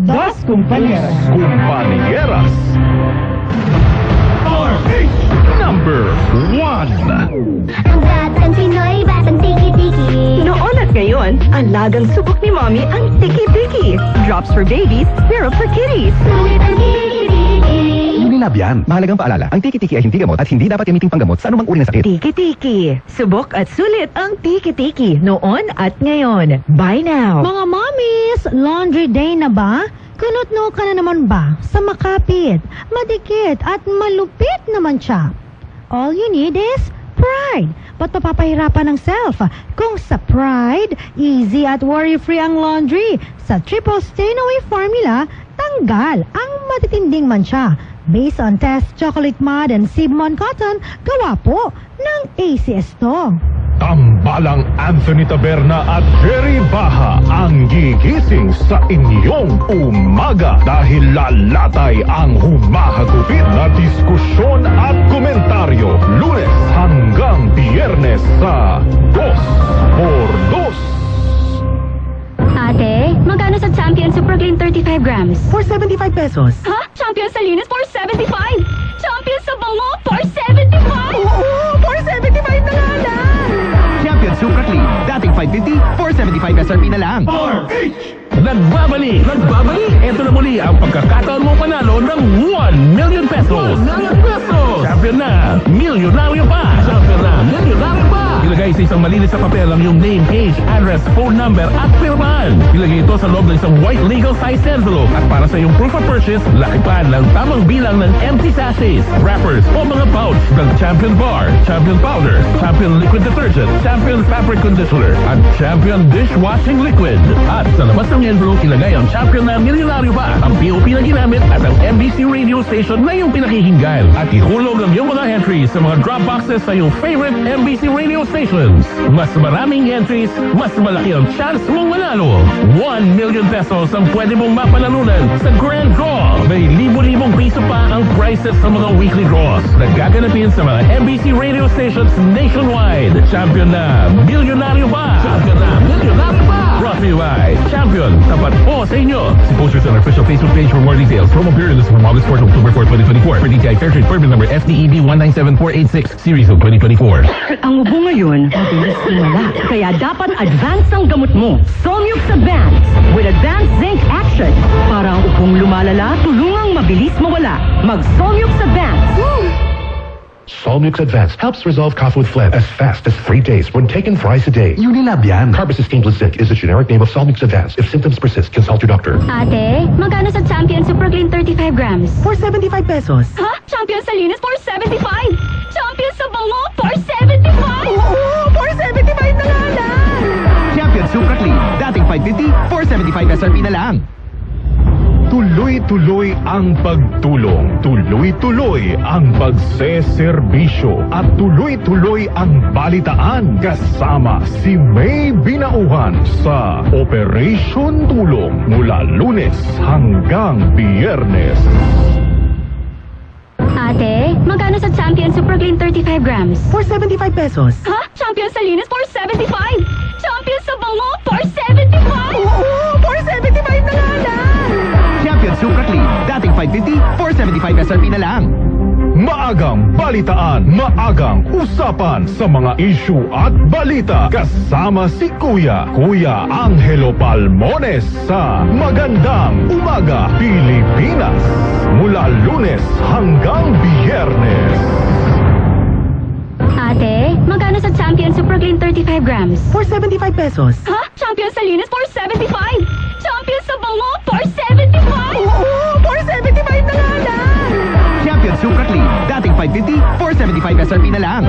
Dos Compañeras. Compañeras. Number 1. Ang batang Pinoy, batang tiki-tiki. Noon at ngayon, alagang subok ni Mommy ang tiki-tiki. Drops for babies, syrup for kitties. Sulit ang tiki-tiki. Unilab yan. Mahalagang paalala, ang tiki-tiki ay hindi gamot at hindi dapat gamiting panggamot sa anumang uri ng sakit. Tiki-tiki. Subok at sulit ang tiki-tiki. Noon at ngayon. Buy now. Mga mommies, laundry day na ba? Kunot-no ka na naman ba sa makapit, madikit at malupit naman siya? All you need is Pride. Ba't papapahirapan ng self? Kung sa Pride, easy at worry-free ang laundry. Sa Triple Stain Away Formula, tanggal ang matitinding mansya. Based on test chocolate mud and Sibmon cotton, gawa po ng ACS to. Tambalang Anthony Taberna at Jerry Baha ang gigising sa inyong umaga dahil lalatay ang humahagupit na diskusyon at komentaryo Lunes hanggang Biyernes sa 2x2. Ate, magkano sa Champion Super Clean 35 grams? For 75 pesos. Ha? Champion sa linis for 75? Champion sa bango for 75? Oo, for 75 na nga lang. Champion Super Clean. Dating 550, 475 SRP na lang. Nagbabalik! Ito na muli ang pagkakataon mo panalo ng 1 million pesos! 1 million pesos! Champion na! Milyonaryo pa! Champion na! Milyonaryo pa! Ilagay sa isang malinis sa papel ang iyong name, age, address, phone number at pirmahan. Ilagay ito sa loob ng isang white legal size envelope at para sa iyong proof of purchase, lakipan ng tamang bilang ng empty sachets, wrappers o mga pouch ng Champion Bar, Champion Powder, Champion Liquid Detergent, Champion Fabric Conditioner at Champion Dishwashing Liquid. At sa labas ng envelope, ilagay ang Champion na milyonaryo pa, ang POP na ginamit at ang MBC radio station na iyong pinakihinggan. At ihulog ang iyong mga entries sa mga drop boxes sa iyong favorite MBC radio stations. Mas maraming entries, mas malaki ang chance mong manalo. 1 million pesos ang pwede mong mapanalunan sa Grand Draw. May libo-libong piso pa ang prizes sa mga weekly draws na gaganapin sa mga MBC radio stations nationwide. Champion na milyonaryo pa! Champion na milyonaryo pa! Brought to you by Champion. Tapat po sa inyo. See posters on our official Facebook page for more details. Promo period is from August 4 to October 4, 2024. For DTI Fairtrade permit number FDEB 197486 series of 2024. Ang ubo ngayon, mabilis lumala. Kaya dapat advance ang gamot mo. Somyux Advance with Advanced Zinc Action. Para ang ubong lumalala, tulungang mabilis mawala. Mag-Somyux Advance. Solmux Advance helps resolve cough with phlegm as fast as 3 days when taken thrice a day. Unilab yan. Carbamazepine plus zinc is the generic name of Solmux Advance. If symptoms persist, consult your doctor. Ate, magkano sa Champion Super Clean 35 grams? For 75 pesos. Ha? Champion sa linis for 75? Champion sa bango for 75? Oo, for 75 na nga lang. Champion Super Clean. Dating 550, 475 SRP na lang. Tuloy-tuloy ang pagtulong, tuloy-tuloy ang pagseserbisyo at tuloy-tuloy ang balitaan kasama si May Binauhan sa Operation Tulong mula Lunes hanggang Biyernes. Ate, magkano sa Champion Super Clean 35 grams? For 75 pesos. Ha? Champion sa linis for 75? Champion sa bango for 75? Oo, for 75 na nga lang. Champion Super Clean. Dating 550, 475 SRP na lang. Maagang balitaan, maagang usapan sa mga issue at balita kasama si Kuya Angelo Palmones sa Magandang Umaga Pilipinas mula Lunes hanggang Biyernes. Ate, magkano sa Champion Super Clean 35 grams? For 75 pesos. Ha? Champion sa linis for 75? Champion sa bango for 75? Oo, for 75 na nga lang. Champion Super Clean. Dating 550, 475 SRP na lang.